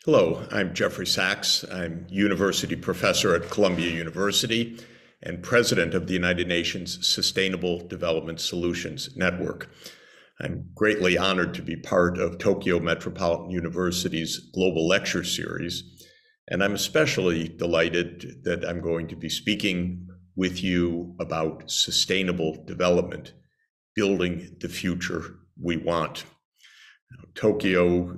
Hello, I'm Jeffrey Sachs. I'm University Professor at Columbia University and President of the United Nations Sustainable Development Solutions Network. I'm greatly honored to be part of Tokyo Metropolitan University's Global Lecture Series, and I'm especially delighted that I'm going to be speaking with you about sustainable development, building the future we want. Tokyo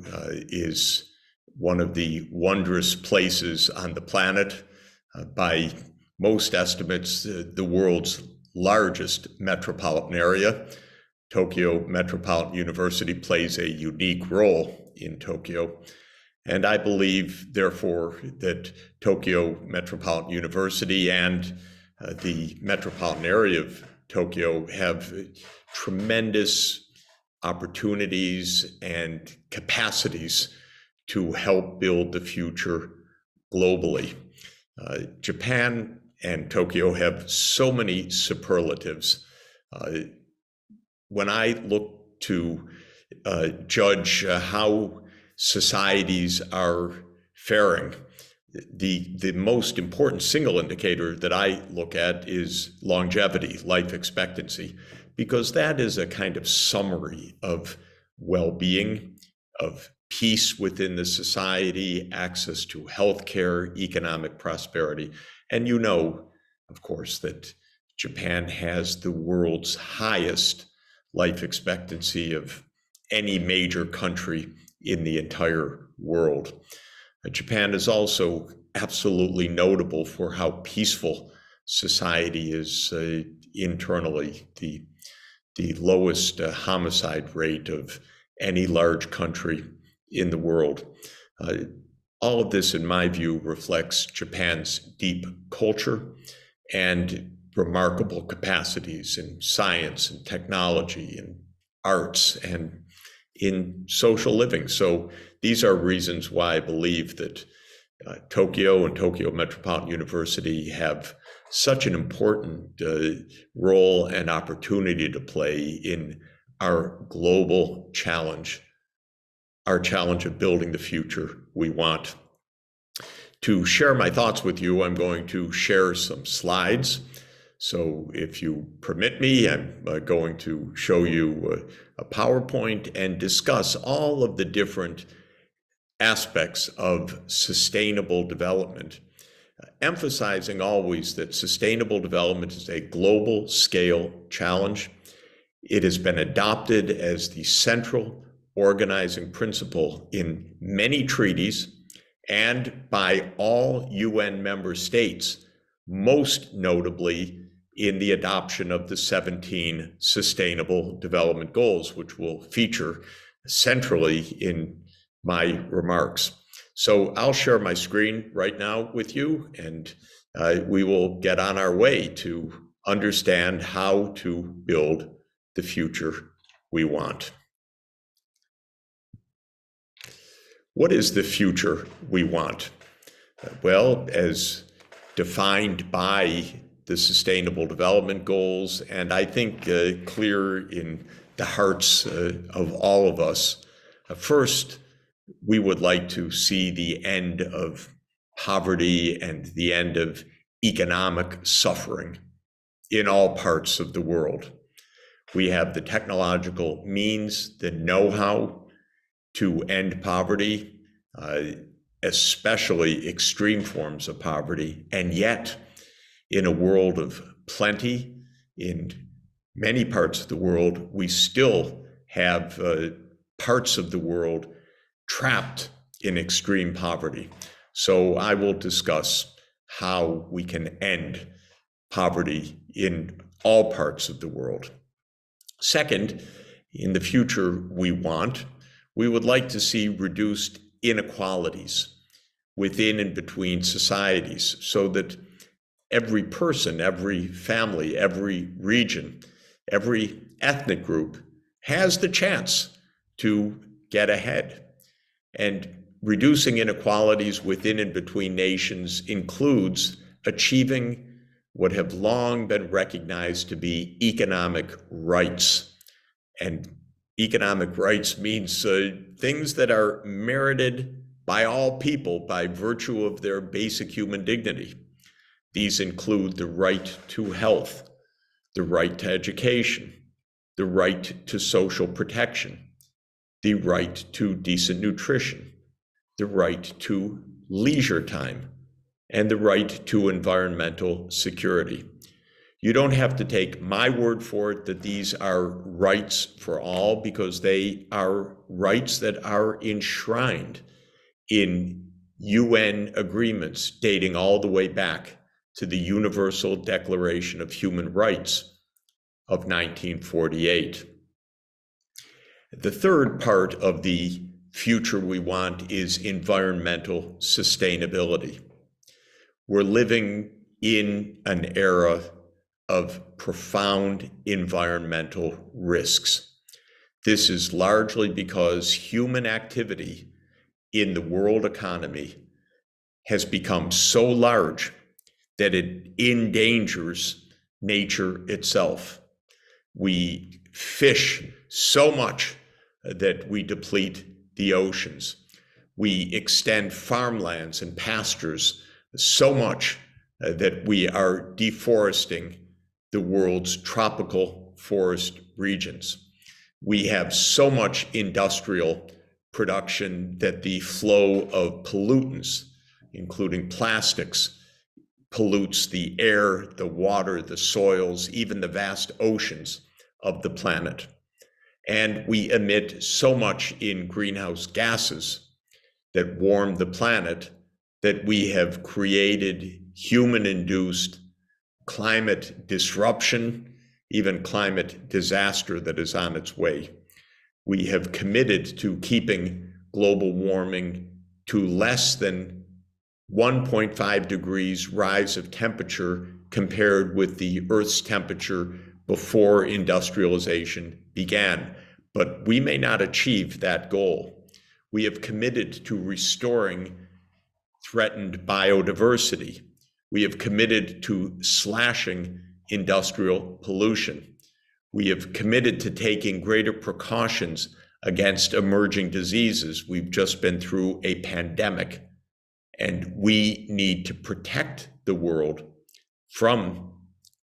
is one of the wondrous places on the planet. By most estimates, the world's largest metropolitan area. Tokyo Metropolitan University plays a unique role in Tokyo. And I believe, therefore, that Tokyo Metropolitan University and the metropolitan area of Tokyo have tremendous opportunities and capacities to help build the future globally. Japan and Tokyo have so many superlatives. When I look to judge how societies are faring, the most important single indicator that I look at is longevity, life expectancy, because that is a kind of summary of well-being, of peace within the society, access to healthcare, economic prosperity. And you know, of course, that Japan has the world's highest life expectancy of any major country in the entire world. Japan is also absolutely notable for how peaceful society is internally, the lowest homicide rate of any large country in the world. All of this, in my view, reflects Japan's deep culture and remarkable capacities in science and technology and arts and in social living. So these are reasons why I believe that Tokyo and Tokyo Metropolitan University have such an important role and opportunity to play in our global challenge, our challenge of building the future we want. To share my thoughts with you, I'm going to share some slides. So if you permit me, I'm going to show you a PowerPoint and discuss all of the different aspects of sustainable development, emphasizing always that sustainable development is a global scale challenge. It has been adopted as the central organizing principle in many treaties and by all UN member states, most notably in the adoption of the 17 Sustainable Development Goals, which will feature centrally in my remarks. So I'll share my screen right now with you, and we will get on our way to understand how to build the future we want. What is the future we want? Well, as defined by the Sustainable Development Goals, and I think clear in the hearts of all of us, first, we would like to see the end of poverty and the end of economic suffering in all parts of the world. We have the technological means, the know-how to end poverty, especially extreme forms of poverty. And yet, in a world of plenty, in many parts of the world, we still have parts of the world trapped in extreme poverty. So I will discuss how we can end poverty in all parts of the world. Second, in the future we want, we would like to see reduced inequalities within and between societies so that every person, every family, every region, every ethnic group has the chance to get ahead. And reducing inequalities within and between nations includes achieving what have long been recognized to be economic rights. And economic rights means things that are merited by all people by virtue of their basic human dignity. These include the right to health, the right to education, the right to social protection, the right to decent nutrition, the right to leisure time, and the right to environmental security. You don't have to take my word for it that these are rights for all, because they are rights that are enshrined in UN agreements dating all the way back to the Universal Declaration of Human Rights of 1948. The third part of the future we want is environmental sustainability. We're living in an era of profound environmental risks. This is largely because human activity in the world economy has become so large that it endangers nature itself. We fish so much that we deplete the oceans. We extend farmlands and pastures so much that we are deforesting the world's tropical forest regions. We have so much industrial production that the flow of pollutants, including plastics, pollutes the air, the water, the soils, even the vast oceans of the planet. And we emit so much in greenhouse gases that warm the planet that we have created human-induced climate disruption, even climate disaster that is on its way. We have committed to keeping global warming to less than 1.5 degrees rise of temperature compared with the Earth's temperature before industrialization began. But we may not achieve that goal. We have committed to restoring threatened biodiversity. We have committed to slashing industrial pollution. We have committed to taking greater precautions against emerging diseases. We've just been through a pandemic, and we need to protect the world from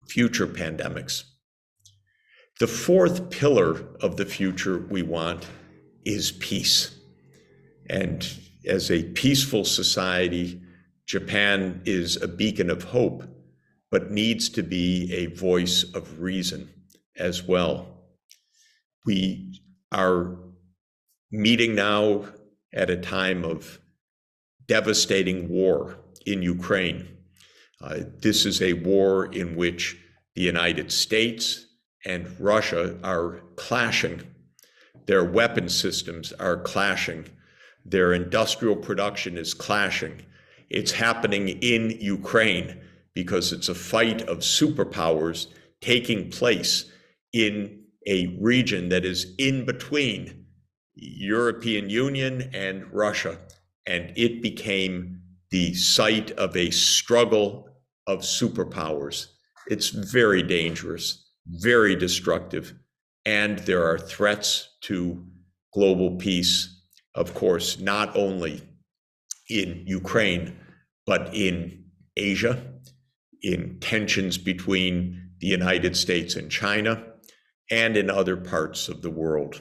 future pandemics. The fourth pillar of the future we want is peace. And as a peaceful society, Japan is a beacon of hope, but needs to be a voice of reason as well. We are meeting now at a time of devastating war in Ukraine. This is a war in which the United States and Russia are clashing. Their weapon systems are clashing. Their industrial production is clashing. It's happening in Ukraine because it's a fight of superpowers taking place in a region that is in between European Union and Russia. And it became the site of a struggle of superpowers. It's very dangerous, very destructive, and there are threats to global peace, of course, not only in Ukraine, but in Asia, in tensions between the United States and China, and in other parts of the world.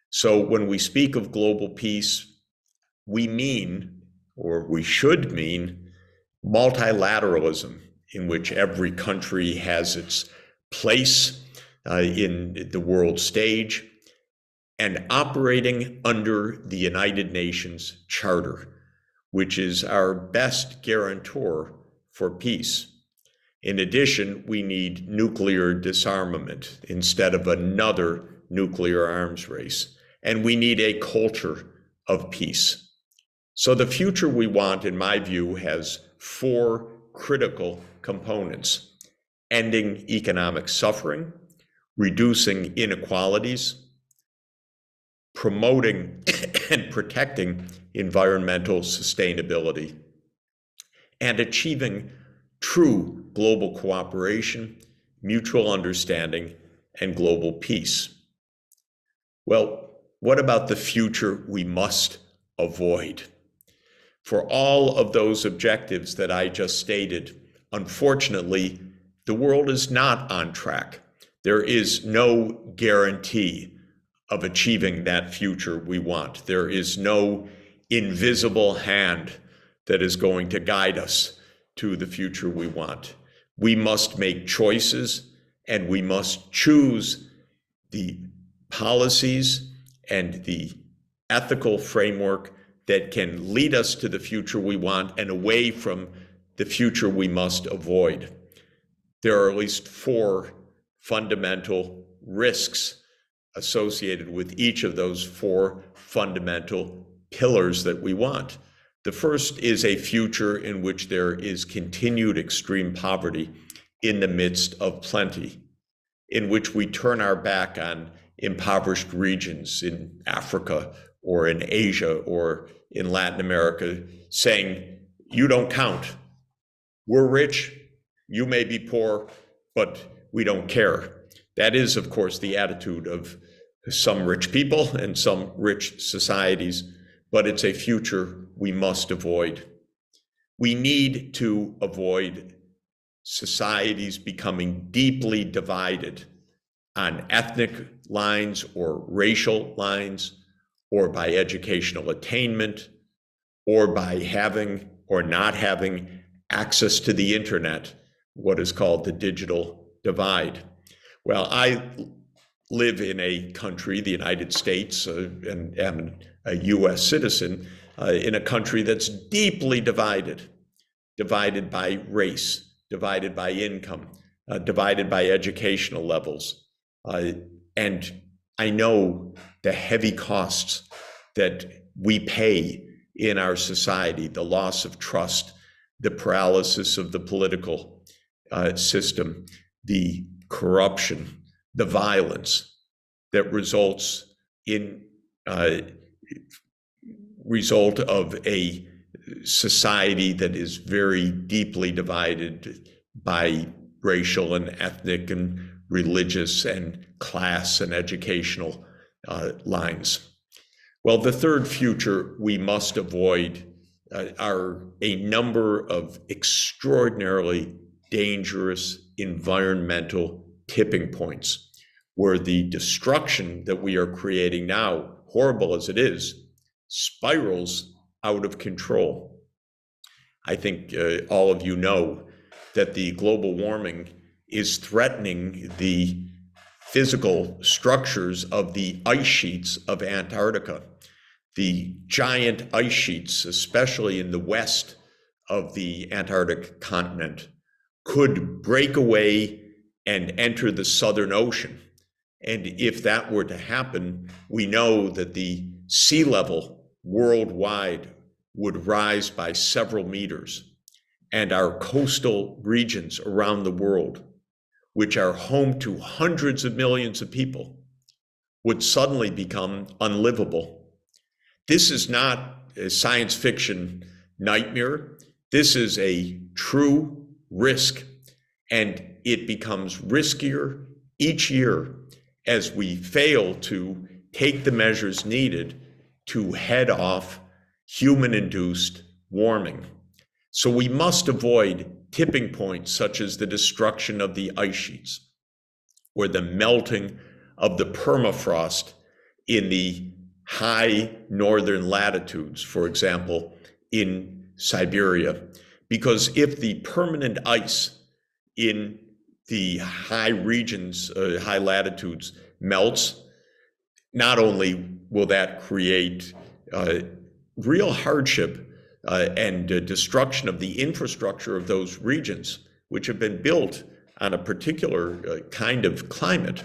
So when we speak of global peace, we mean, or we should mean, multilateralism, in which every country has its place in the world stage, and operating under the United Nations Charter, which is our best guarantor for peace. In addition, we need nuclear disarmament instead of another nuclear arms race, and we need a culture of peace. So the future we want, in my view, has four critical components: ending economic suffering, reducing inequalities, promoting and protecting environmental sustainability, and achieving true global cooperation, mutual understanding, and global peace. Well, what about the future we must avoid? For all of those objectives that I just stated, unfortunately, the world is not on track. There is no guarantee of achieving that future we want. There is no invisible hand that is going to guide us to the future we want. We must make choices, and we must choose the policies and the ethical framework that can lead us to the future we want and away from the future we must avoid. There are at least 4 fundamental risks associated with each of those 4 fundamental pillars that we want. The first is a future in which there is continued extreme poverty in the midst of plenty, in which we turn our back on impoverished regions in Africa or in Asia or in Latin America, saying, you don't count. We're rich, you may be poor, but we don't care. That is, of course, the attitude of some rich people and some rich societies, but it's a future we must avoid. We need to avoid societies becoming deeply divided on ethnic lines or racial lines, or by educational attainment, or by having or not having access to the internet, what is called the digital divide. Well, I live in a country, the United States, and am a US citizen, in a country that's deeply divided by race, divided by income, divided by educational levels. And I know the heavy costs that we pay in our society, the loss of trust, the paralysis of the political system, the corruption, the violence that results in result of a society that is very deeply divided by racial and ethnic and religious and class and educational lines. Well, the third future we must avoid are a number of extraordinarily dangerous environmental tipping points where the destruction that we are creating now, horrible as it is, spirals out of control. I think all of you know that the global warming is threatening the physical structures of the ice sheets of Antarctica. The giant ice sheets, especially in the west of the Antarctic continent, could break away and enter the Southern Ocean. And if that were to happen, we know that the sea level worldwide would rise by several meters, and our coastal regions around the world, which are home to hundreds of millions of people, would suddenly become unlivable. This is not a science fiction nightmare. This is a true risk, and it becomes riskier each year as we fail to take the measures needed to head off human-induced warming. So we must avoid tipping points such as the destruction of the ice sheets or the melting of the permafrost in the high northern latitudes, for example, in Siberia. Because if the permanent ice in the high regions, high latitudes melts, not only will that create real hardship and destruction of the infrastructure of those regions, which have been built on a particular kind of climate,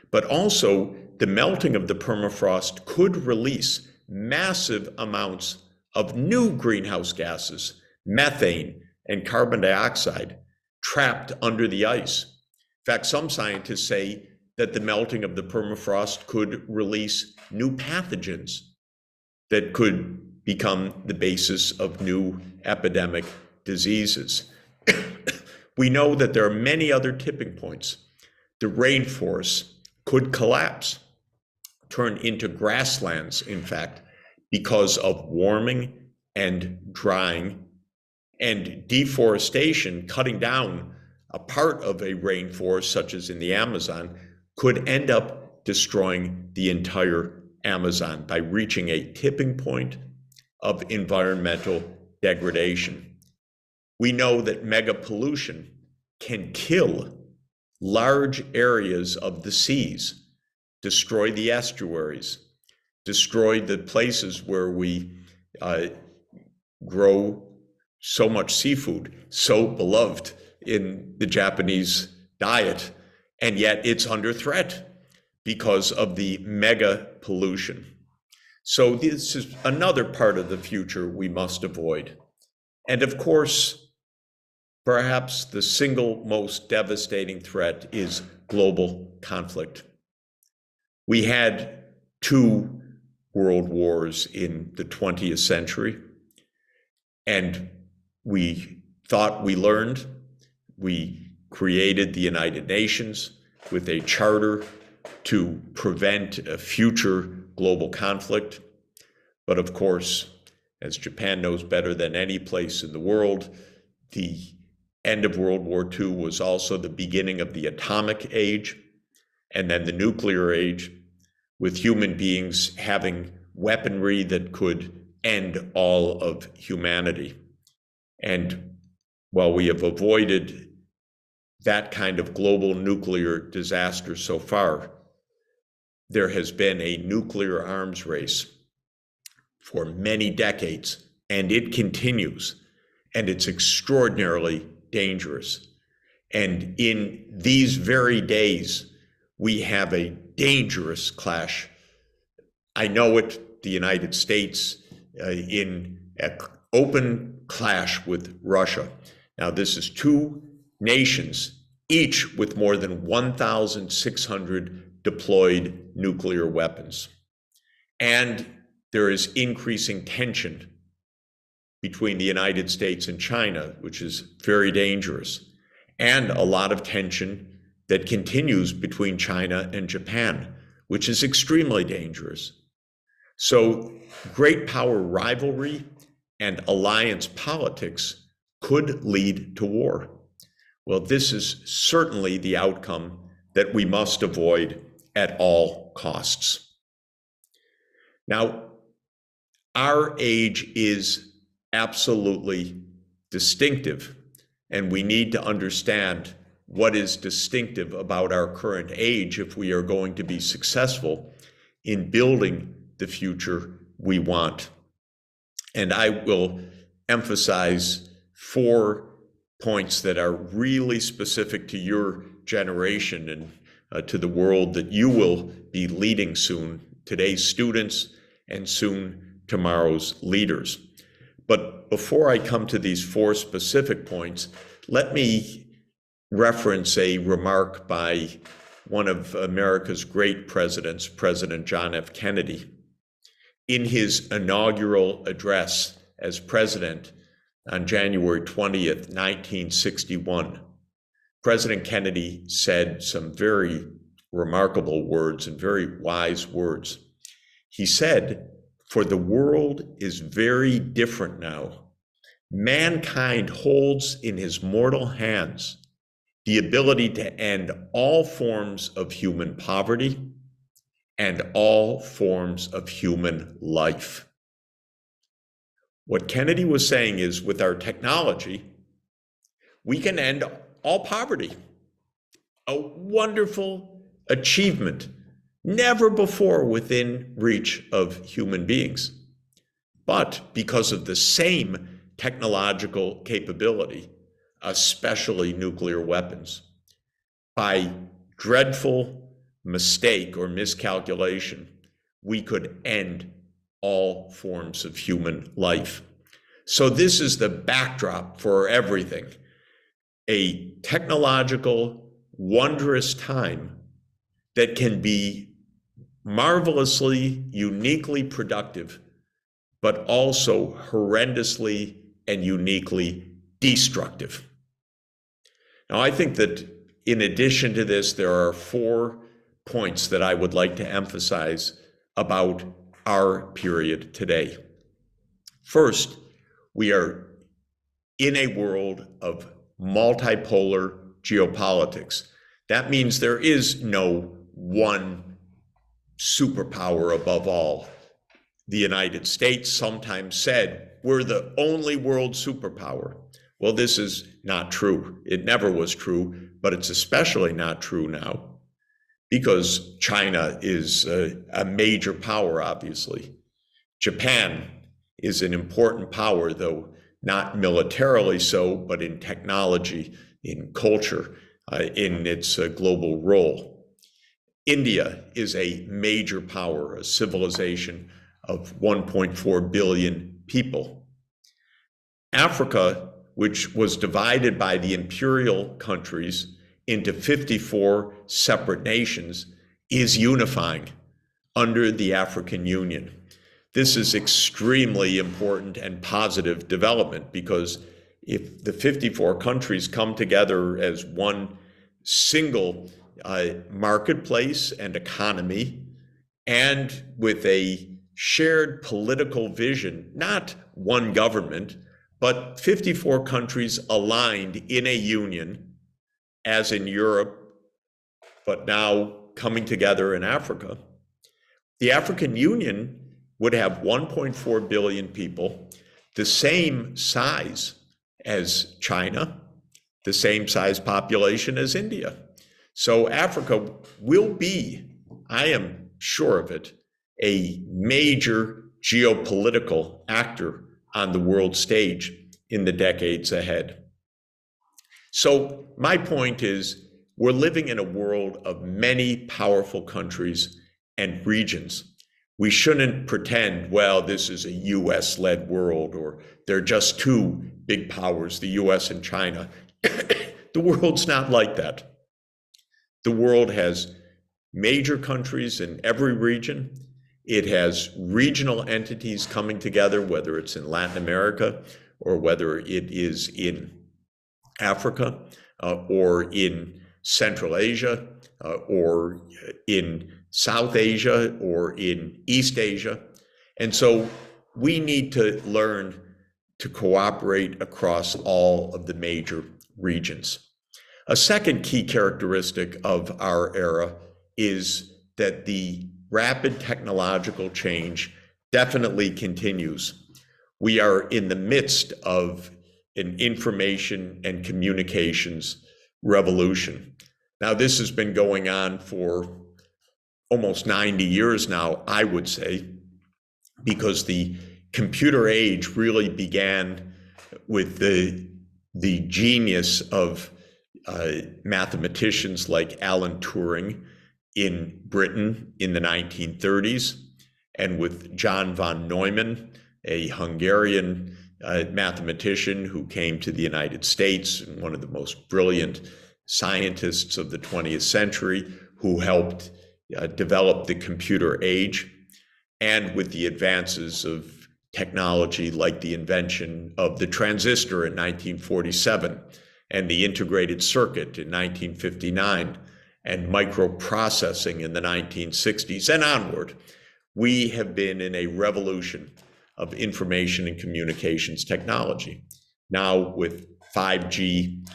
but also the melting of the permafrost could release massive amounts of new greenhouse gases, methane and carbon dioxide, trapped under the ice. In fact, some scientists say that the melting of the permafrost could release new pathogens that could become the basis of new epidemic diseases. We know that there are many other tipping points. The rainforests could collapse, turn into grasslands, in fact, because of warming and drying, and deforestation, cutting down a part of a rainforest, such as in the Amazon, could end up destroying the entire Amazon by reaching a tipping point of environmental degradation. We know that mega pollution can kill large areas of the seas, destroy the estuaries, destroy the places where we grow so much seafood, so beloved in the Japanese diet, and yet it's under threat because of the mega pollution. So this is another part of the future we must avoid. And of course, perhaps the single most devastating threat is global conflict. We had 2 world wars in the 20th century, and we thought we learned. We created the United Nations with a charter to prevent a future global conflict. But of course, as Japan knows better than any place in the world, the end of World War II was also the beginning of the atomic age, and then the nuclear age, with human beings having weaponry that could end all of humanity. And while we have avoided that kind of global nuclear disaster so far, there has been a nuclear arms race for many decades, and it continues, and it's extraordinarily dangerous. And in these very days, we have a dangerous clash. I know it, the United States, in an open clash with Russia. Now, this is 2 nations, each with more than 1,600 deployed nuclear weapons. And there is increasing tension between the United States and China, which is very dangerous, and a lot of tension that continues between China and Japan, which is extremely dangerous. So great power rivalry and alliance politics could lead to war. Well, this is certainly the outcome that we must avoid at all costs. Now, our age is absolutely distinctive, and we need to understand what is distinctive about our current age if we are going to be successful in building the future we want. And I will emphasize 4 points that are really specific to your generation and to the world that you will be leading soon, today's students and soon tomorrow's leaders. But before I come to these 4 specific points, let me reference a remark by one of America's great presidents, President John F. Kennedy. In his inaugural address as president on January 20th, 1961, President Kennedy said some very remarkable words and very wise words. He said, "For the world is very different now. Mankind holds in his mortal hands the ability to end all forms of human poverty and all forms of human life." What Kennedy was saying is, with our technology, we can end all poverty. A wonderful achievement, never before within reach of human beings. But because of the same technological capability, especially nuclear weapons, by dreadful mistake or miscalculation, we could end all forms of human life. So this is the backdrop for everything. A technological, wondrous time that can be marvelously, uniquely productive, but also horrendously and uniquely destructive. Now, I think that in addition to this, there are 4 points that I would like to emphasize about our period today. First, we are in a world of multipolar geopolitics. That means there is no one superpower above all. The United States sometimes said, we're the only world superpower. Well, this is not true. It never was true, but it's especially not true now because China is a major power, obviously. Japan is an important power, though not militarily so, but in technology, in culture, in its global role. India is a major power, a civilization of 1.4 billion people. Africa, which was divided by the imperial countries into 54 separate nations, is unifying under the African Union. This is extremely important and positive development because if the 54 countries come together as one single marketplace and economy, and with a shared political vision, not one government, but 54 countries aligned in a union, as in Europe, but now coming together in Africa. The African Union would have 1.4 billion people, the same size as China, the same size population as India. So Africa will be, I am sure of it, a major geopolitical actor on the world stage in the decades ahead. So my point is, we're living in a world of many powerful countries and regions. We shouldn't pretend, well, this is a US-led world, or they're just two big powers, the US and China. The world's not like that. The world has major countries in every region. It has regional entities coming together, whether it's in Latin America or whether it is in Africa or in Central Asia or in South Asia or in East Asia. And so we need to learn to cooperate across all of the major regions. A second key characteristic of our era is that the rapid technological change definitely continues. We are in the midst of an information and communications revolution. Now, this has been going on for almost 90 years now, I would say, because the computer age really began with the genius of mathematicians like Alan Turing in Britain in the 1930s, and with John von Neumann, a Hungarian mathematician who came to the United States and one of the most brilliant scientists of the 20th century, who helped develop the computer age, and with the advances of technology like the invention of the transistor in 1947 and the integrated circuit in 1959 and microprocessing in the 1960s and onward. We have been in a revolution of information and communications technology. Now with 5G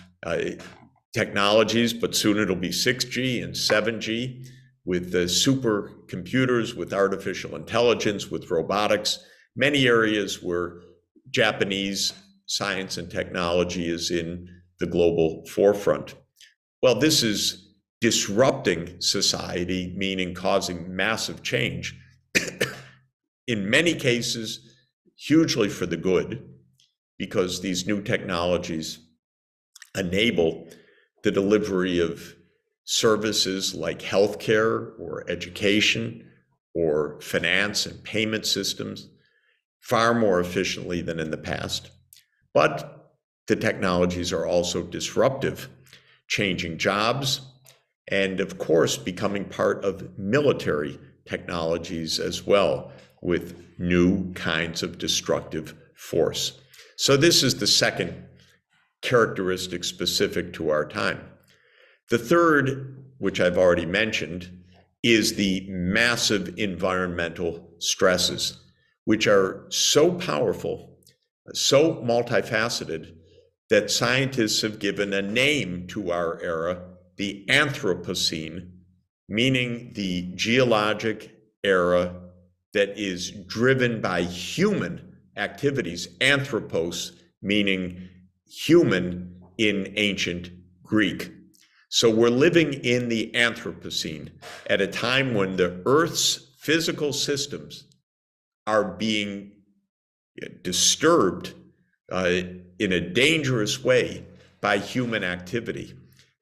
technologies, but soon it'll be 6G and 7G, with the supercomputers, with artificial intelligence, with robotics, many areas where Japanese science and technology is in the global forefront. Well, this is disrupting society, meaning causing massive change. In many cases, hugely for the good, because these new technologies enable the delivery of services like healthcare or education or finance and payment systems far more efficiently than in the past. But the technologies are also disruptive, changing jobs, and of course, becoming part of military technologies as well, with new kinds of destructive force. So this is the second characteristic specific to our time. The third, which I've already mentioned, is the massive environmental stresses. which are so powerful, so multifaceted, that scientists have given a name to our era, the Anthropocene, meaning the geologic era that is driven by human activities. Anthropos meaning human in ancient Greek. So we're living in the Anthropocene at a time when the Earth's physical systems are being disturbed in a dangerous way by human activity.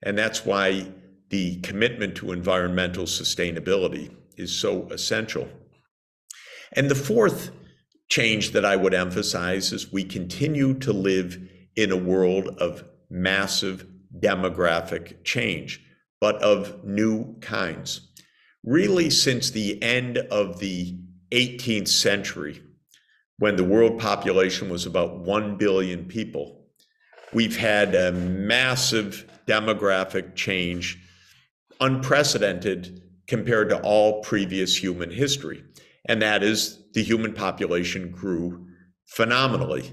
And that's why the commitment to environmental sustainability is so essential. And the fourth change that I would emphasize is we continue to live in a world of massive demographic change, but of new kinds. Really, since the end of the 18th century, when the world population was about 1 billion people, we've had a massive demographic change, unprecedented compared to all previous human history. And that is, the human population grew phenomenally.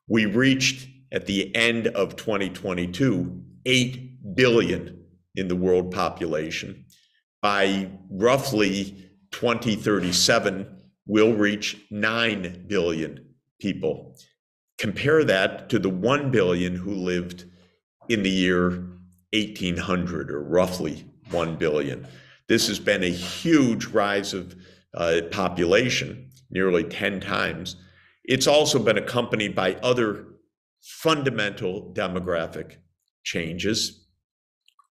We reached, at the end of 2022, 8 billion in the world population. By roughly 2037, we'll reach 9 billion people. Compare that to the 1 billion who lived in the year 1800, or roughly 1 billion. This has been a huge rise of population, nearly 10 times. It's also been accompanied by other fundamental demographic changes,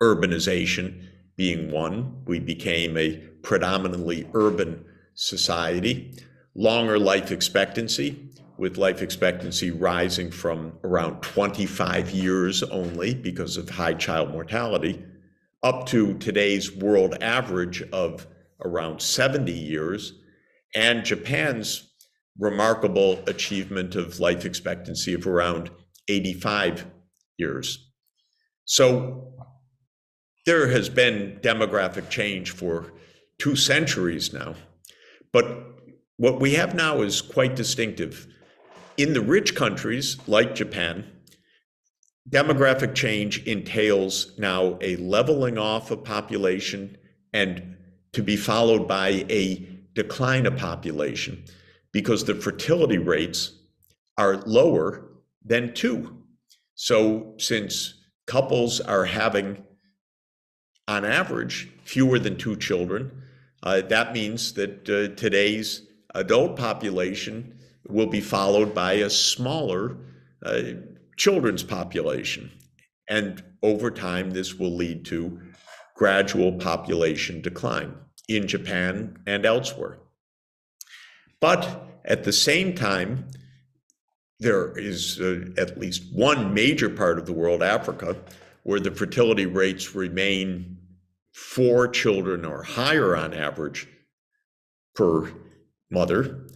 urbanization being one. We became a predominantly urban society. Longer life expectancy, with life expectancy rising from around 25 years only because of high child mortality, up to today's world average of around 70 years, and Japan's remarkable achievement of life expectancy of around 85 years. So there has been demographic change for 2 centuries now, but what we have now is quite distinctive. In the rich countries like Japan, demographic change entails now a leveling off of population and to be followed by a decline of population because the fertility rates are lower than 2. So since couples are having, on average, fewer than 2 children, that means that today's adult population will be followed by a smaller children's population. And over time, this will lead to gradual population decline in Japan and elsewhere. But at the same time, there is at least one major part of the world, Africa, where the fertility rates remain 4 children or higher on average per mother.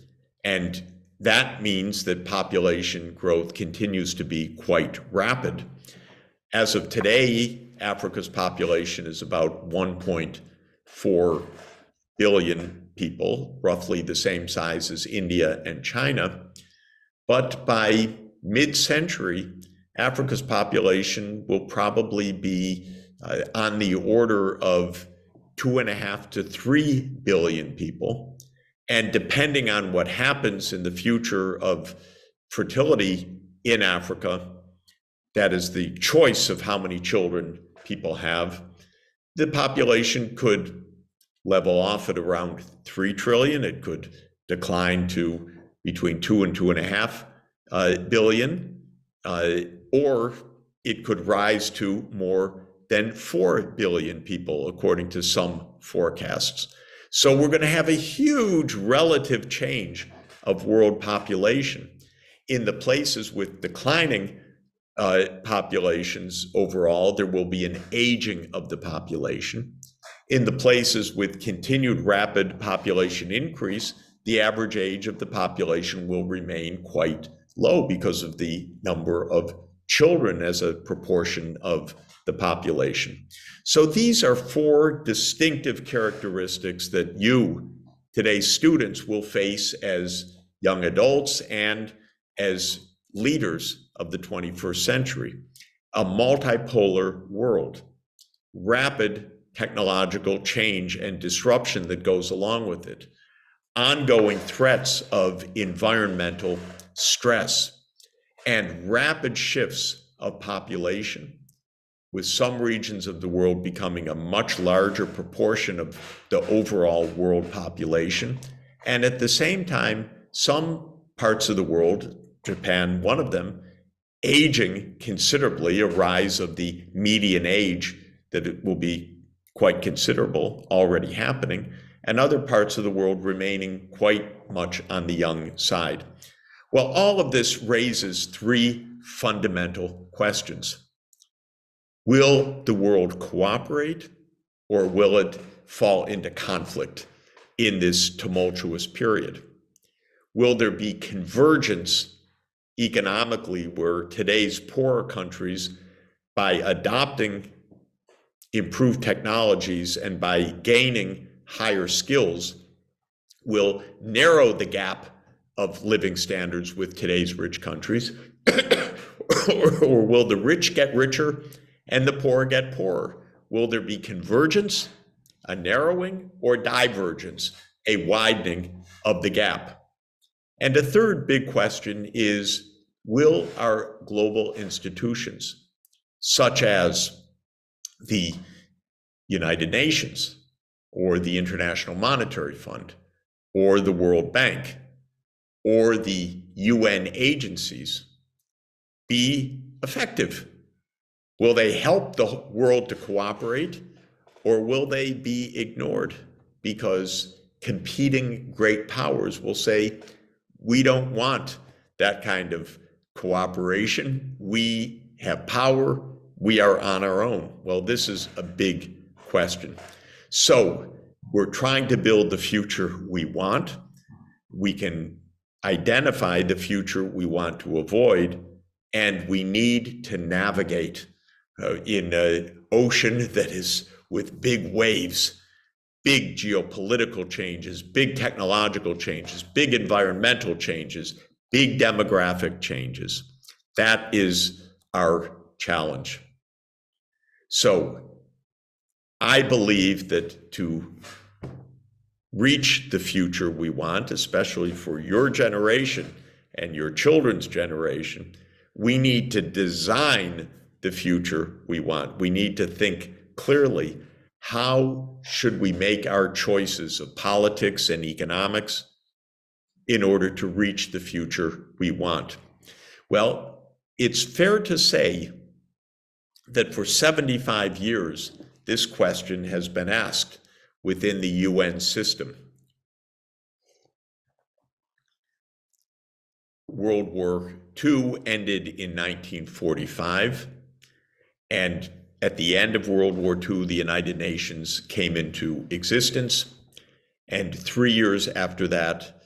And that means that population growth continues to be quite rapid. As of today, Africa's population is about 1.4 billion people, roughly the same size as India and China. But by mid-century, Africa's population will probably be on the order of 2.5 to 3 billion people. And depending on what happens in the future of fertility in Africa, that is the choice of how many children people have, the population could level off at around 3 trillion. It could decline to between 2 and 2.5 billion, or it could rise to more than 4 billion people, according to some forecasts. So we're going to have a huge relative change of world population. In the places with declining populations overall, there will be an aging of the population. In the places with continued rapid population increase, the average age of the population will remain quite low because of the number of children as a proportion of the population. So these are 4 distinctive characteristics that you, today's students, will face as young adults and as leaders of the 21st century. A multipolar world, rapid technological change and disruption that goes along with it, ongoing threats of environmental stress, and rapid shifts of population, with some regions of the world becoming a much larger proportion of the overall world population. And at the same time, some parts of the world, Japan, one of them, aging considerably, a rise of the median age that it will be quite considerable, already happening, and other parts of the world remaining quite much on the young side. Well, all of this raises three fundamental questions. Will the world cooperate, or will it fall into conflict in this tumultuous period? Will there be convergence economically, where today's poorer countries, by adopting improved technologies and by gaining higher skills, will narrow the gap of living standards with today's rich countries? Or will the rich get richer and the poor get poorer? Will there be convergence, a narrowing, or divergence, a widening of the gap? And a third big question is, will our global institutions, such as the United Nations, or the International Monetary Fund, or the World Bank, or the UN agencies, be effective? Will they help the world to cooperate, or will they be ignored because competing great powers will say, we don't want that kind of cooperation. We have power. We are on our own. Well, this is a big question. So we're trying to build the future we want. We can identify the future we want to avoid, and we need to navigate in an ocean that is with big waves, big geopolitical changes, big technological changes, big environmental changes, big demographic changes. That is our challenge. So I believe that to reach the future we want, especially for your generation and your children's generation, we need to design the future we want. We need to think clearly, how should we make our choices of politics and economics in order to reach the future we want? Well, it's fair to say that for 75 years, this question has been asked within the UN system. World War II ended in 1945, and at the end of World War II, the United Nations came into existence, and 3 years after that,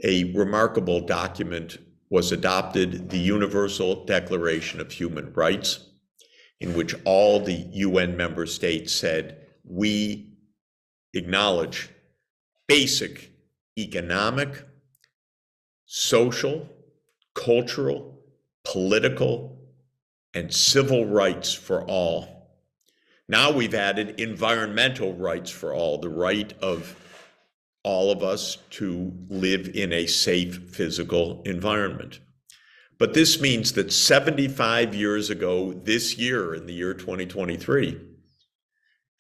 a remarkable document was adopted, the Universal Declaration of Human Rights, in which all the UN member states said, we acknowledge basic economic, social, cultural, political, and civil rights for all. Now we've added environmental rights for all, the right of all of us to live in a safe physical environment. But this means that 75 years ago, this year, in the year 2023,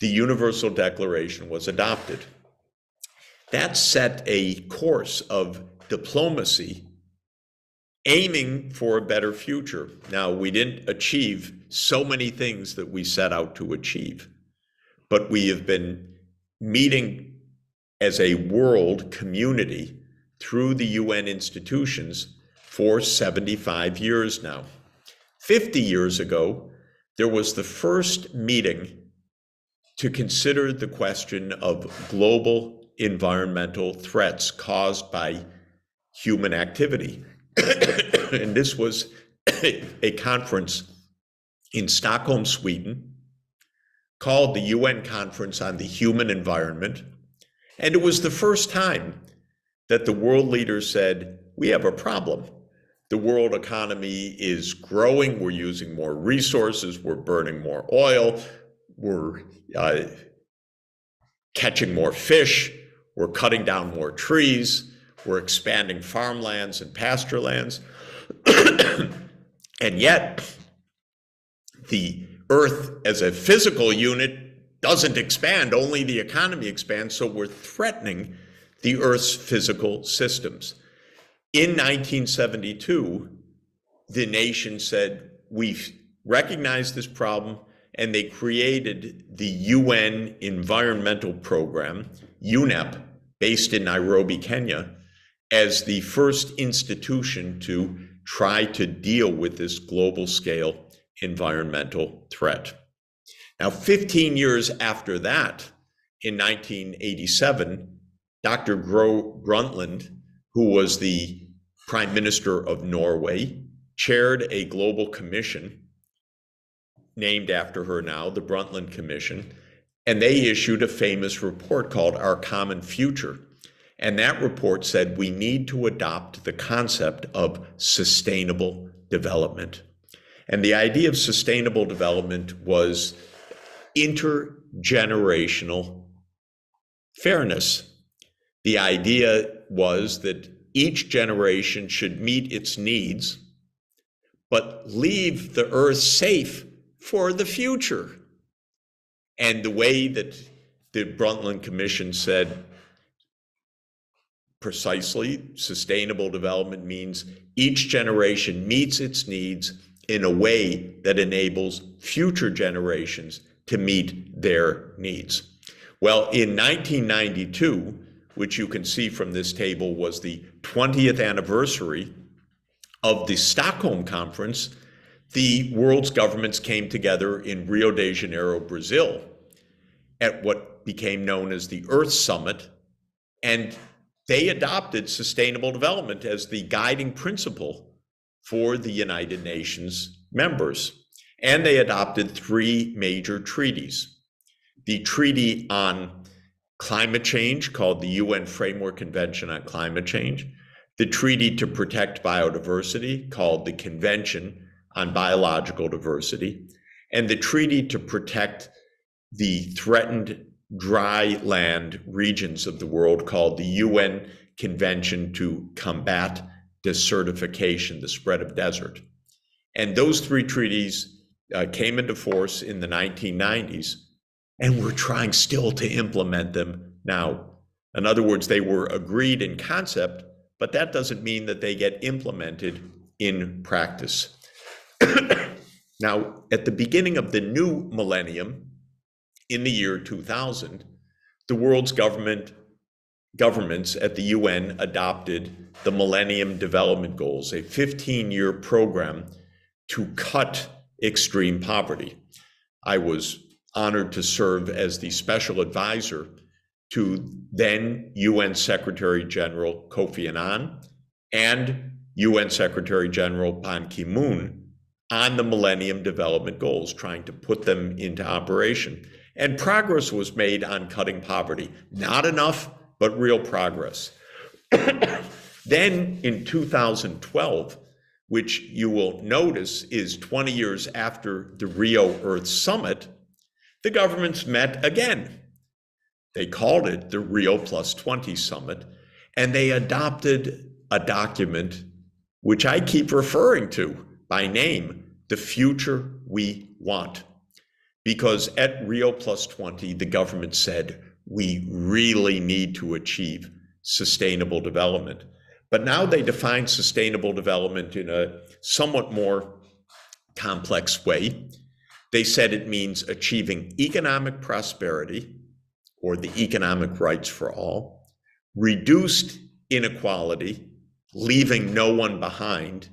the Universal Declaration was adopted. That set a course of diplomacy aiming for a better future. Now, we didn't achieve so many things that we set out to achieve, but we have been meeting as a world community through the UN institutions for 75 years now. 50 years ago, there was the first meeting to consider the question of global environmental threats caused by human activity. And this was a conference in Stockholm, Sweden, called the UN Conference on the Human Environment. And it was the first time that the world leaders said, we have a problem. The world economy is growing. We're using more resources. We're burning more oil. We're catching more fish. We're cutting down more trees. We're expanding farmlands and pasture lands. And yet, the Earth as a physical unit doesn't expand, only the economy expands, so we're threatening the Earth's physical systems. In 1972, the nation said, we've recognized this problem, and they created the UN Environmental Program, UNEP, based in Nairobi, Kenya, as the first institution to try to deal with this global scale environmental threat. Now, 15 years after that, in 1987, Dr. Gro Brundtland, who was the Prime Minister of Norway, chaired a global commission named after her now, the Brundtland Commission, and they issued a famous report called Our Common Future. And that report said we need to adopt the concept of sustainable development. And the idea of sustainable development was intergenerational fairness. The idea was that each generation should meet its needs, but leave the earth safe for the future. And the way that the Brundtland Commission said, precisely, sustainable development means each generation meets its needs in a way that enables future generations to meet their needs. Well, in 1992, which you can see from this table was the 20th anniversary of the Stockholm Conference, the world's governments came together in Rio de Janeiro, Brazil, at what became known as the Earth Summit, and they adopted sustainable development as the guiding principle for the United Nations members. And they adopted three major treaties. The Treaty on Climate Change, called the UN Framework Convention on Climate Change, the Treaty to Protect Biodiversity, called the Convention on Biological Diversity, and the Treaty to Protect the Threatened Dry Land Regions of the World, called the UN Convention to Combat Desertification, the Spread of Desert. And those three treaties came into force in the 1990s, and we're trying still to implement them now. In other words, they were agreed in concept, but that doesn't mean that they get implemented in practice. Now, at the beginning of the new millennium, in the year 2000, the world's governments at the UN adopted the Millennium Development Goals, a 15-year program to cut extreme poverty. I was honored to serve as the special advisor to then UN Secretary General Kofi Annan and UN Secretary General Ban Ki-moon on the Millennium Development Goals, trying to put them into operation. And progress was made on cutting poverty. Not enough, but real progress. Then in 2012, which you will notice is 20 years after the Rio Earth Summit, the governments met again. They called it the Rio +20 Summit, and they adopted a document which I keep referring to by name, The Future We Want. Because at Rio +20, the government said, we really need to achieve sustainable development. But now they define sustainable development in a somewhat more complex way. They said it means achieving economic prosperity, or the economic rights for all, reduced inequality, leaving no one behind,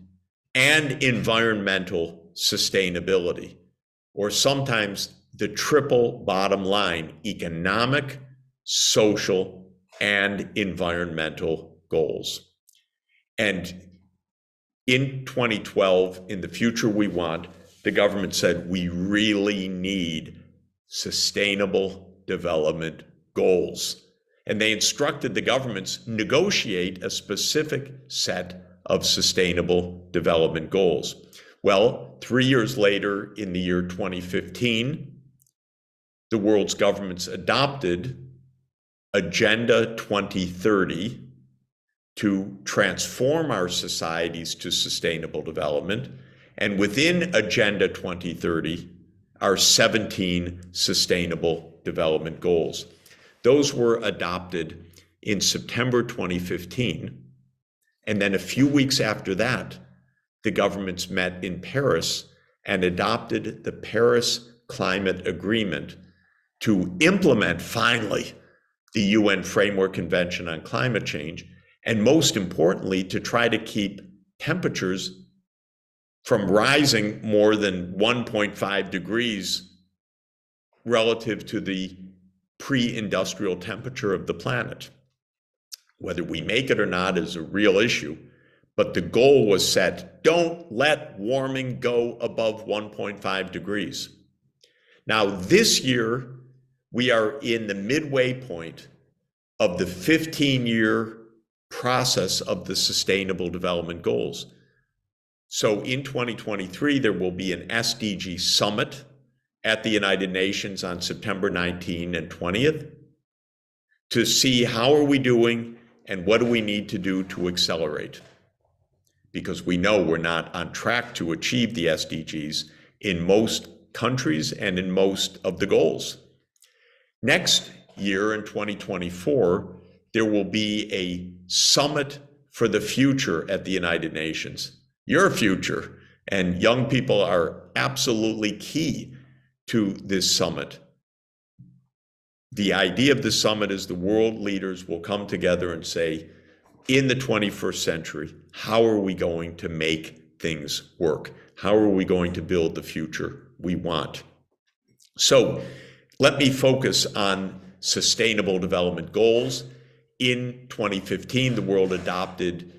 and environmental sustainability, or sometimes the triple bottom line: economic, social, and environmental goals. And in 2012, in The Future We Want, the government said we really need sustainable development goals. And they instructed the governments negotiate a specific set of sustainable development goals. Well, 3 years later, in the year 2015, the world's governments adopted Agenda 2030 to transform our societies to sustainable development. And within Agenda 2030 are 17 sustainable development goals. Those were adopted in September 2015. And then a few weeks after that, the governments met in Paris and adopted the Paris Climate Agreement to implement, finally, the UN Framework Convention on Climate Change, and most importantly, to try to keep temperatures from rising more than 1.5 degrees relative to the pre-industrial temperature of the planet. Whether we make it or not is a real issue, but the goal was set, don't let warming go above 1.5 degrees. Now, this year, we are in the midway point of the 15-year process of the Sustainable Development Goals. So in 2023, there will be an SDG summit at the United Nations on September 19 and 20th to see how are we doing and what do we need to do to accelerate. Because we know we're not on track to achieve the SDGs in most countries and in most of the goals. Next year in 2024, there will be a summit for the future at the United Nations. Your future, and young people are absolutely key to this summit. The idea of the summit is the world leaders will come together and say, in the 21st century, how are we going to make things work? How are we going to build the future we want? So let me focus on sustainable development goals. In 2015, the world adopted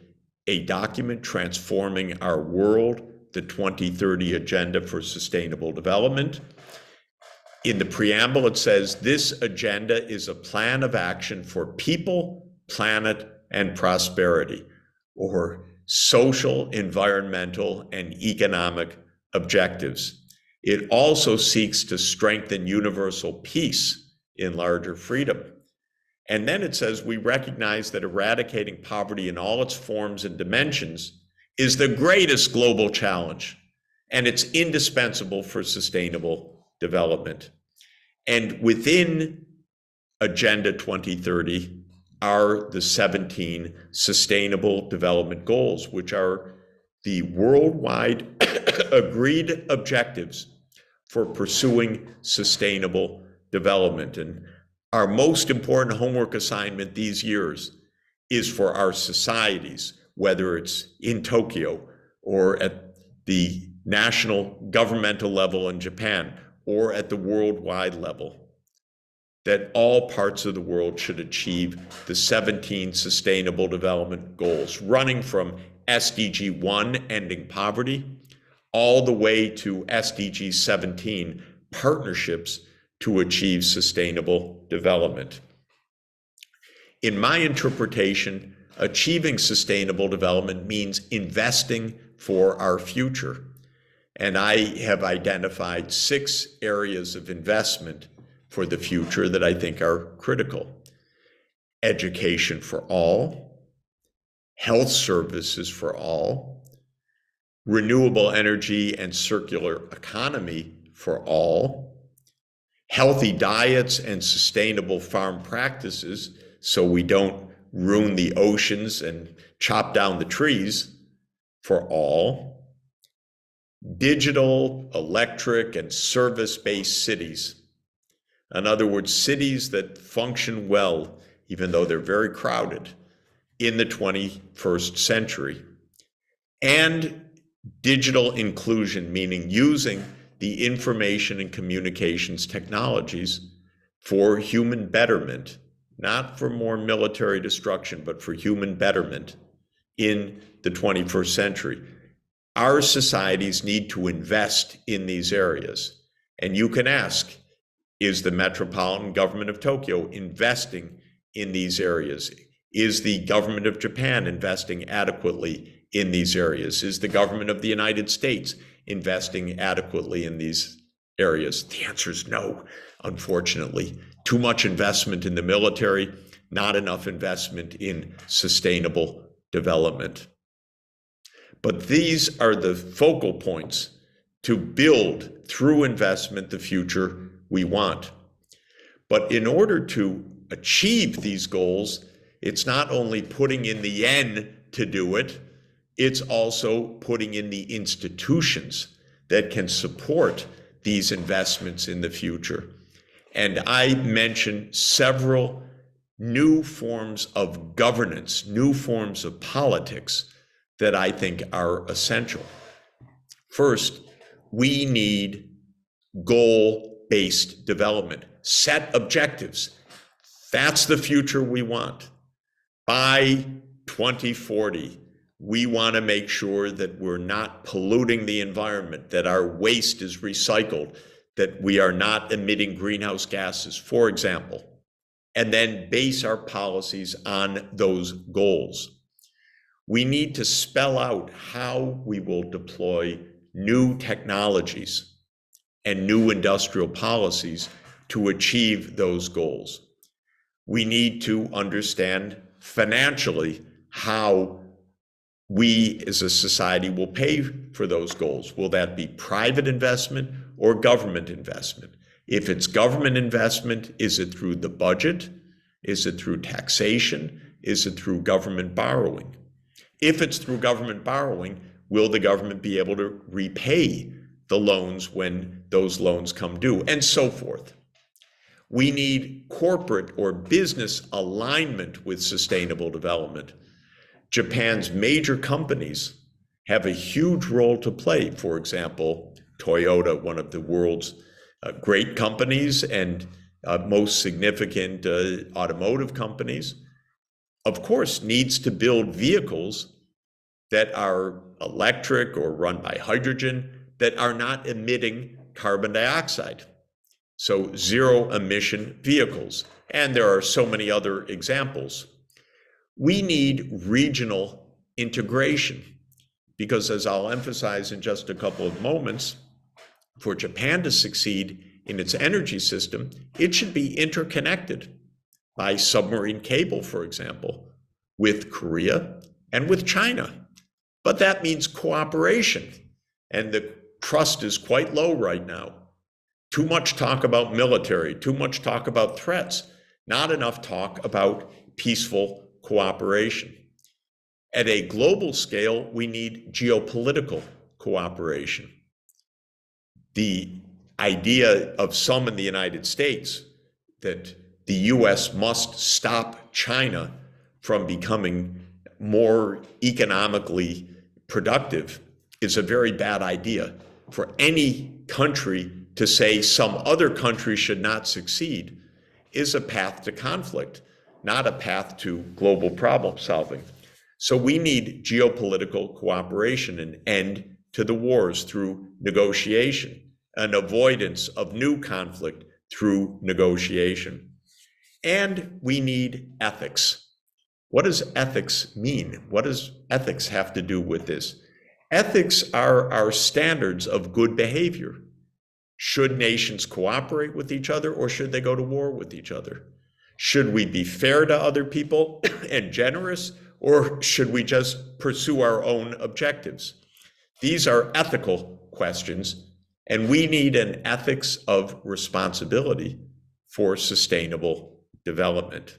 a document transforming our world, the 2030 Agenda for Sustainable Development. In the preamble, it says, this agenda is a plan of action for people, planet, and prosperity, or social, environmental, and economic objectives. It also seeks to strengthen universal peace in larger freedom. And then it says, we recognize that eradicating poverty in all its forms and dimensions is the greatest global challenge, and it's indispensable for sustainable development. And within Agenda 2030 are the 17 Sustainable Development Goals, which are the worldwide agreed objectives for pursuing sustainable development. And our most important homework assignment these years is for our societies, whether it's in Tokyo or at the national governmental level in Japan or at the worldwide level, that all parts of the world should achieve the 17 Sustainable Development Goals, running from SDG 1, ending poverty, all the way to SDG 17, partnerships to achieve sustainable development. In my interpretation, achieving sustainable development means investing for our future. And I have identified 6 areas of investment for the future that I think are critical. Education for all, health services for all, renewable energy and circular economy for all, healthy diets and sustainable farm practices so we don't ruin the oceans and chop down the trees for all, digital, electric, and service-based cities. In other words, cities that function well, even though they're very crowded, in the 21st century. And digital inclusion, meaning using the information and communications technologies for human betterment, not for more military destruction, but for human betterment in the 21st century. Our societies need to invest in these areas. And you can ask, is the Metropolitan Government of Tokyo investing in these areas? Is the government of Japan investing adequately in these areas? Is the government of the United States investing adequately in these areas? The answer is no, unfortunately. Too much investment in the military, not enough investment in sustainable development. But these are the focal points to build through investment the future we want. But in order to achieve these goals, it's not only putting in the yen to do it, it's also putting in the institutions that can support these investments in the future. And I mentioned several new forms of governance, new forms of politics that I think are essential. First, we need goal-based development. Set objectives. That's the future we want. By 2040, we want to make sure that we're not polluting the environment, that our waste is recycled, that we are not emitting greenhouse gases, for example, and then base our policies on those goals. We need to spell out how we will deploy new technologies and new industrial policies to achieve those goals. We need to understand financially how we as a society will pay for those goals. Will that be private investment or government investment? If it's government investment, is it through the budget? Is it through taxation? Is it through government borrowing? If it's through government borrowing, will the government be able to repay the loans when those loans come due, and so forth? We need corporate or business alignment with sustainable development. Japan's major companies have a huge role to play. For example, Toyota, one of the world's great companies and most significant automotive companies, of course, needs to build vehicles that are electric or run by hydrogen that are not emitting carbon dioxide. So zero emission vehicles. And there are so many other examples. We need regional integration because, as I'll emphasize in just a couple of moments, for Japan to succeed in its energy system, it should be interconnected by submarine cable, for example, with Korea and with China. But that means cooperation, and the trust is quite low right now. Too much talk about military, too much talk about threats, not enough talk about peaceful cooperation. At a global scale, we need geopolitical cooperation. The idea of some in the United States that the US must stop China from becoming more economically productive is a very bad idea. For any country to say some other country should not succeed is a path to conflict, not a path to global problem solving. So we need geopolitical cooperation, an end to the wars through negotiation, an avoidance of new conflict through negotiation. And we need ethics. What does ethics mean? What does ethics have to do with this? Ethics are our standards of good behavior. Should nations cooperate with each other, or should they go to war with each other? Should we be fair to other people and generous, or should we just pursue our own objectives? These are ethical questions, and we need an ethics of responsibility for sustainable development.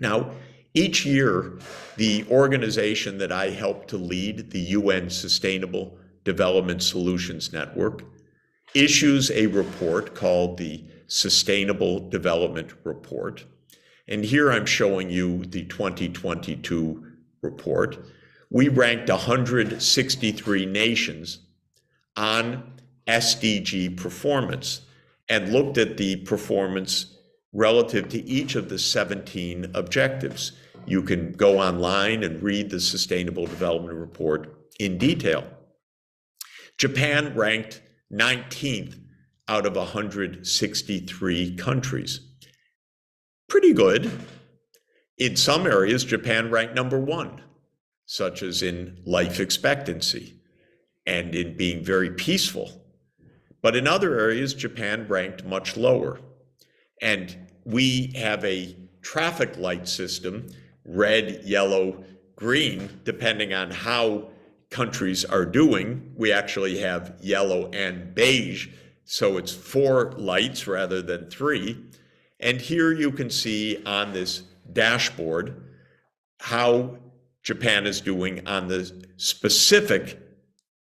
Now, each year, the organization that I help to lead, the UN Sustainable Development Solutions Network, issues a report called the Sustainable Development Report. And here I'm showing you the 2022 report. We ranked 163 nations on SDG performance and looked at the performance relative to each of the 17 objectives. You can go online and read the Sustainable Development Report in detail. Japan ranked 19th out of 163 countries. Pretty good, In some areas, Japan ranked number one, such as in life expectancy and in being very peaceful. But in other areas, Japan ranked much lower. And we have a traffic light system, red, yellow, green, depending on how countries are doing. We actually have yellow and beige, so it's 4 lights rather than 3. And here you can see on this dashboard how Japan is doing on the specific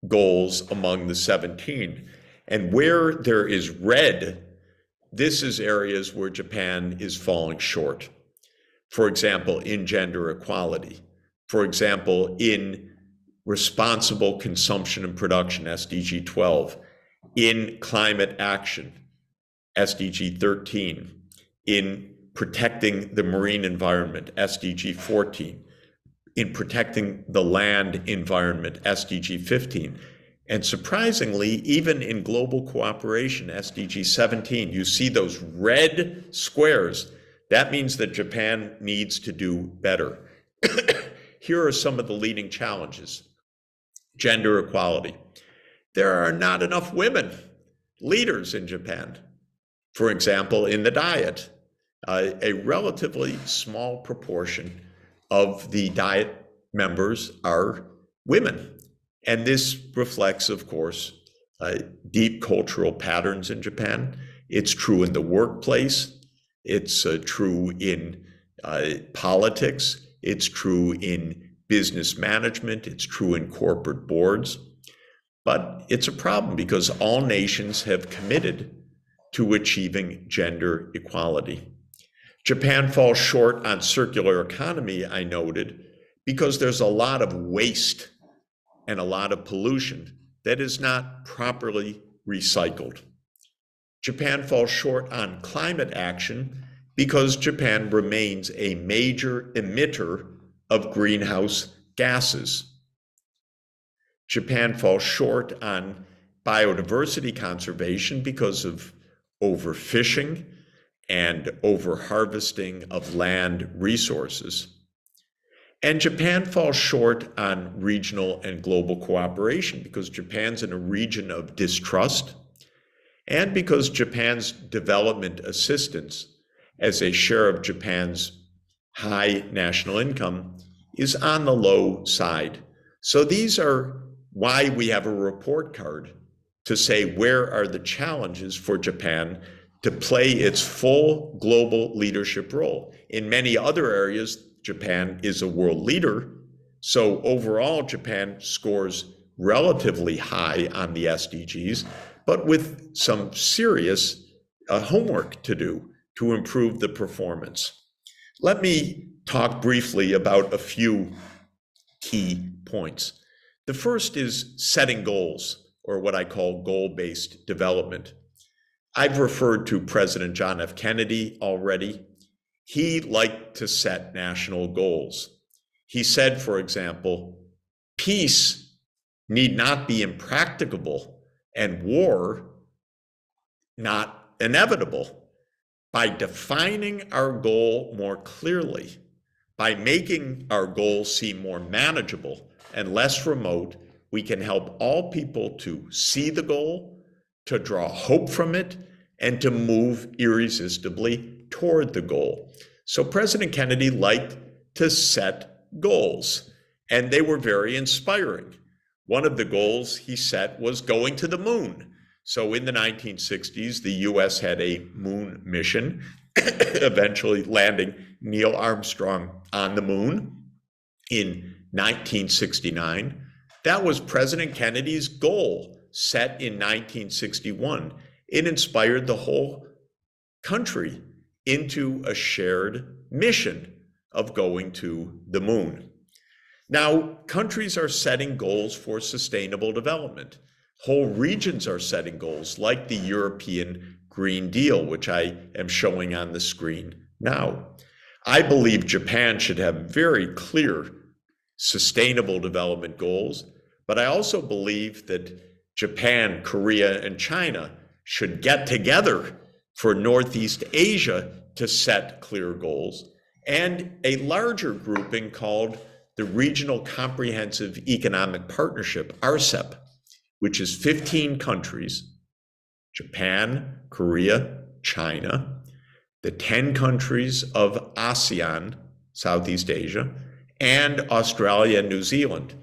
goals among the 17. And where there is red, this is areas where Japan is falling short. For example, in gender equality. For example, in responsible consumption and production, SDG 12. In climate action, SDG 13. In protecting the marine environment, SDG 14. In protecting the land environment, SDG 15. And surprisingly, even in global cooperation, SDG 17, you see those red squares. That means that Japan needs to do better. Here are some of the leading challenges. Gender equality. There are not enough women leaders in Japan. For example, in the Diet, a relatively small proportion of the Diet members are women. And this reflects, of course, deep cultural patterns in Japan. It's true in the workplace. It's true in politics. It's true in business management. It's true in corporate boards. But it's a problem because all nations have committed to achieving gender equality. Japan falls short on circular economy, I noted, because there's a lot of waste and a lot of pollution that is not properly recycled. Japan falls short on climate action because Japan remains a major emitter of greenhouse gases. Japan falls short on biodiversity conservation because of overfishing and overharvesting of land resources. And Japan falls short on regional and global cooperation because Japan's in a region of distrust and because Japan's development assistance as a share of Japan's high national income is on the low side. So these are why we have a report card to say where are the challenges for Japan to play its full global leadership role. In many other areas, Japan is a world leader. So overall, Japan scores relatively high on the SDGs, but with some serious homework to do to improve the performance. Let me talk briefly about a few key points. The first is setting goals, or what I call goal-based development. I've referred to President John F. Kennedy already. He liked to set national goals. He said, for example, peace need not be impracticable and war not inevitable. By defining our goal more clearly, by making our goal seem more manageable and less remote, we can help all people to see the goal, to draw hope from it, and to move irresistibly toward the goal. So President Kennedy liked to set goals, and they were very inspiring. One of the goals he set was going to the moon. So in the 1960s, the US had a moon mission, eventually landing Neil Armstrong on the moon in 1969. That was President Kennedy's goal set in 1961. It inspired the whole country into a shared mission of going to the moon. Now, countries are setting goals for sustainable development. Whole regions are setting goals like the European Green Deal, which I am showing on the screen now. I believe Japan should have very clear sustainable development goals, but I also believe that Japan, Korea, and China should get together for Northeast Asia to set clear goals. and a larger grouping called the Regional Comprehensive Economic Partnership, RCEP, which is 15 countries, Japan, Korea, China, the 10 countries of ASEAN, Southeast Asia, and Australia and New Zealand.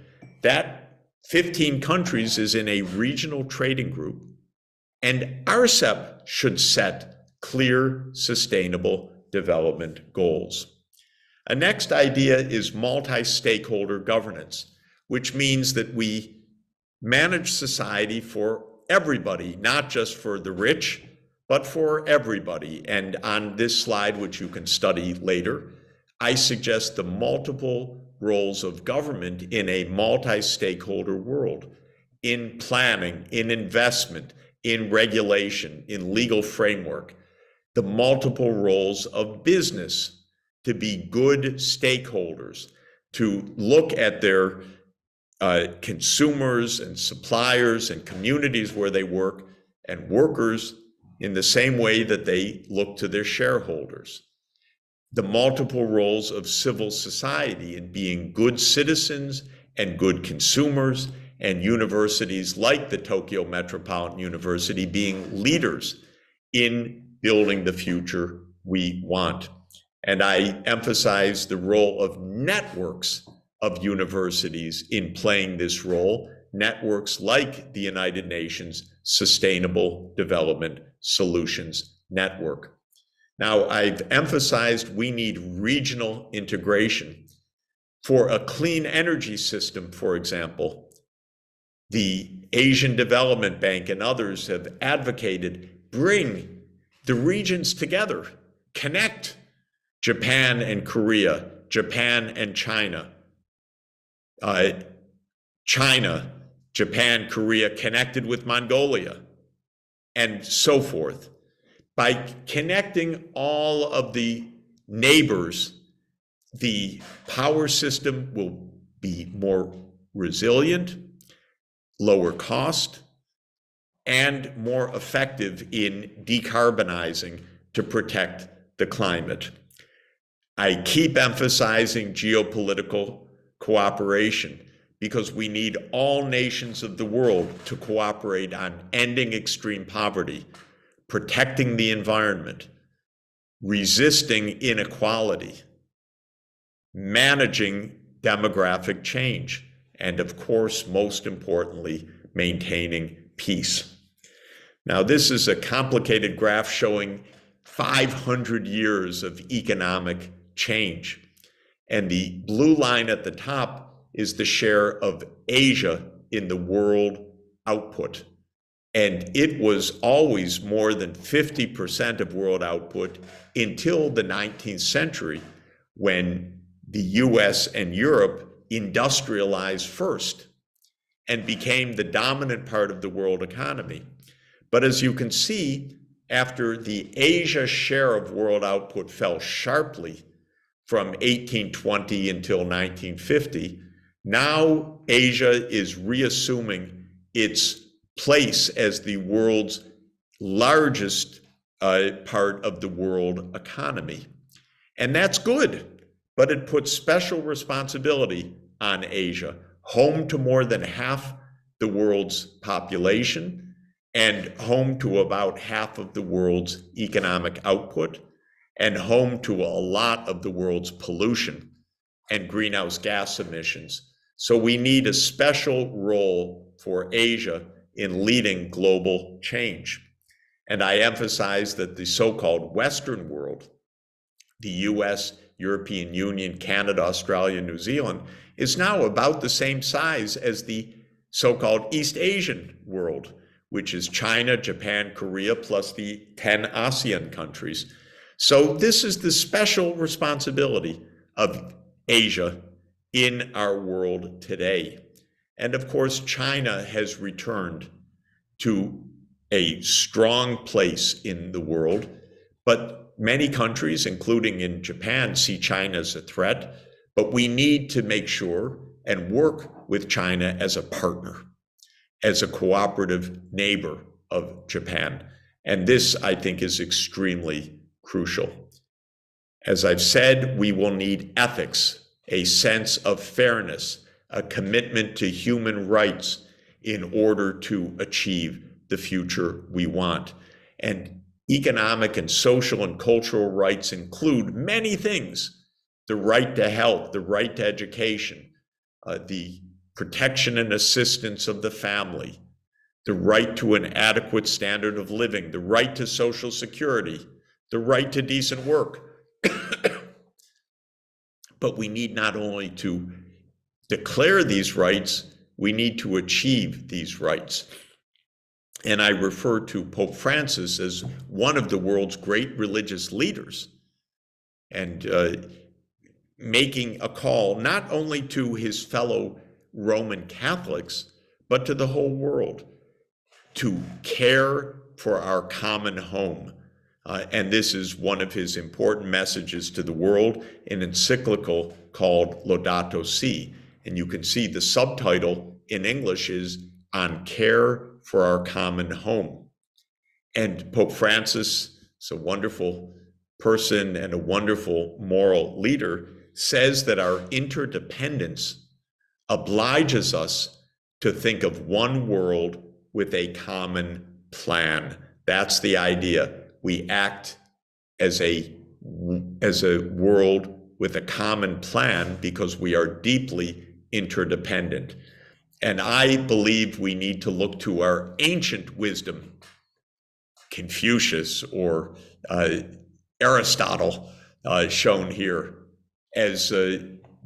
That 15 countries is in a regional trading group, and RCEP should set clear, sustainable development goals. A next idea is multi-stakeholder governance, which means that we manage society for everybody, not just for the rich, but for everybody. And on this slide, which you can study later, I suggest the multiple roles of government in a multi-stakeholder world, in planning, in investment, in regulation, in legal framework, the multiple roles of business to be good stakeholders, to look at their consumers and suppliers and communities where they work and workers in the same way that they look to their shareholders. The multiple roles of civil society in being good citizens and good consumers, and universities like the Tokyo Metropolitan University being leaders in building the future we want. And I emphasize the role of networks of universities in playing this role, networks like the United Nations Sustainable Development Solutions Network. Now, I've emphasized we need regional integration. For a clean energy system, for example, the Asian Development Bank and others have advocated bring the regions together, connect Japan and Korea, Japan and China, China, Japan, Korea connected with Mongolia, and so forth. By connecting all of the neighbors, the power system will be more resilient, lower cost, and more effective in decarbonizing to protect the climate. I keep emphasizing geopolitical cooperation because we need all nations of the world to cooperate on ending extreme poverty, protecting the environment, resisting inequality, managing demographic change, and of course, most importantly, maintaining peace. Now, this is a complicated graph showing 500 years of economic change. And the blue line at the top is the share of Asia in the world output. And it was always more than 50% of world output until the 19th century, when the US and Europe industrialized first and became the dominant part of the world economy. But as you can see, after the Asia share of world output fell sharply from 1820 until 1950, now Asia is reassuming its place as the world's largest part of the world economy. And that's good, but it puts special responsibility on Asia, home to more than half the world's population and home to about half of the world's economic output and home to a lot of the world's pollution and greenhouse gas emissions. So we need a special role for Asia in leading global change. And I emphasize that the so-called Western world, the US, European Union, Canada, Australia, New Zealand, is now about the same size as the so-called East Asian world, which is China, Japan, Korea, plus the 10 ASEAN countries. So this is the special responsibility of Asia in our world today. And of course, China has returned to a strong place in the world, but many countries, including in Japan, see China as a threat, but we need to make sure and work with China as a partner, as a cooperative neighbor of Japan. And this, I think, is extremely crucial. As I've said, we will need ethics, a sense of fairness, a commitment to human rights in order to achieve the future we want. And economic and social and cultural rights include many things: the right to health, the right to education, the protection and assistance of the family, the right to an adequate standard of living, the right to Social Security, the right to decent work. But we need not only to declare these rights, we need to achieve these rights. And I refer to Pope Francis as one of the world's great religious leaders, and making a call not only to his fellow Roman Catholics, but to the whole world to care for our common home. And this is one of his important messages to the world, an encyclical called Laudato Si. And you can see the subtitle in English is On Care for Our Common Home. And Pope Francis is a wonderful person and a wonderful moral leader, says that our interdependence obliges us to think of one world with a common plan. That's the idea. We act as a world with a common plan because we are deeply interdependent. And I believe we need to look to our ancient wisdom, Confucius or Aristotle, shown here, as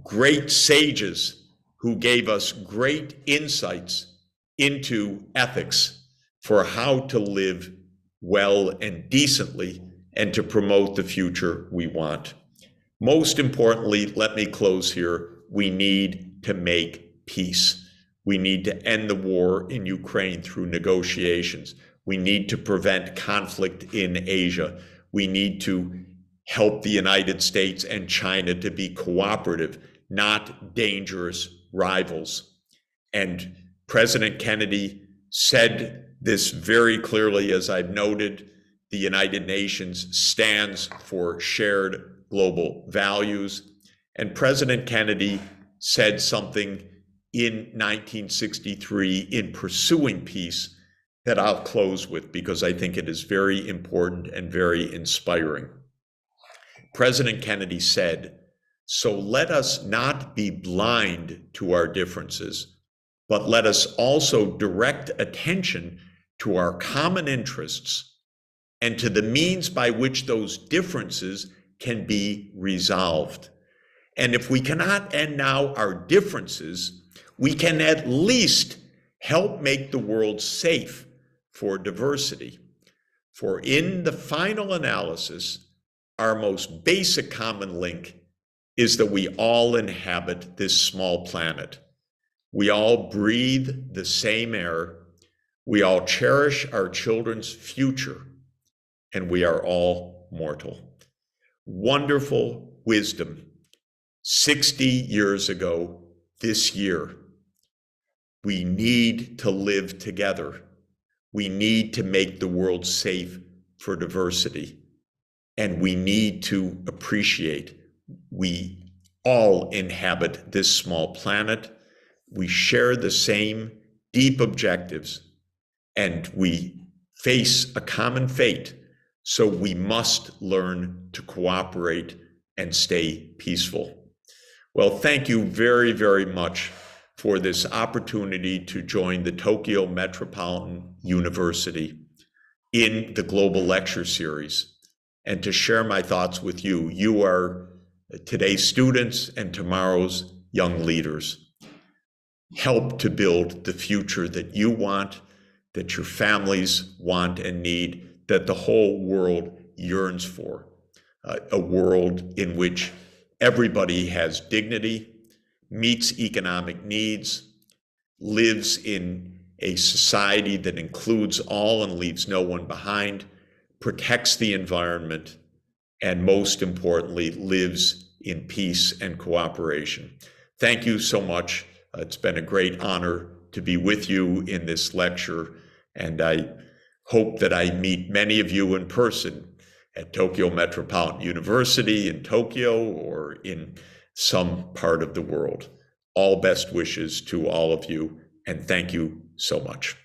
great sages who gave us great insights into ethics for how to live well and decently and to promote the future we want. Most importantly, let me close here, we need to make peace. We need to end the war in Ukraine through negotiations. We need to prevent conflict in Asia. We need to help the United States and China to be cooperative, not dangerous rivals. And President Kennedy said this very clearly, as I've noted. The United Nations stands for shared global values. And President Kennedy said something in 1963 in pursuing peace that I'll close with because I think it is very important and very inspiring. President Kennedy said, "So let us not be blind to our differences, but let us also direct attention to our common interests and to the means by which those differences can be resolved. And if we cannot end now our differences, we can at least help make the world safe for diversity. For in the final analysis, our most basic common link is that we all inhabit this small planet. We all breathe the same air. We all cherish our children's future, and we are all mortal." Wonderful wisdom. 60 years ago this year, we need to live together. We need to make the world safe for diversity. And we need to appreciate we all inhabit this small planet. We share the same deep objectives, and we face a common fate. So we must learn to cooperate and stay peaceful. Well, thank you very, very much for this opportunity to join the Tokyo Metropolitan University in the Global Lecture Series and to share my thoughts with you. You are today's students and tomorrow's young leaders. Help to build the future that you want, that your families want and need, that the whole world yearns for, a world in which everybody has dignity, meets economic needs, lives in a society that includes all and leaves no one behind, protects the environment, and most importantly, lives in peace and cooperation. Thank you so much. It's been a great honor to be with you in this lecture, and I hope that I meet many of you in person at Tokyo Metropolitan University in Tokyo or in some part of the world. All best wishes to all of you, and thank you so much.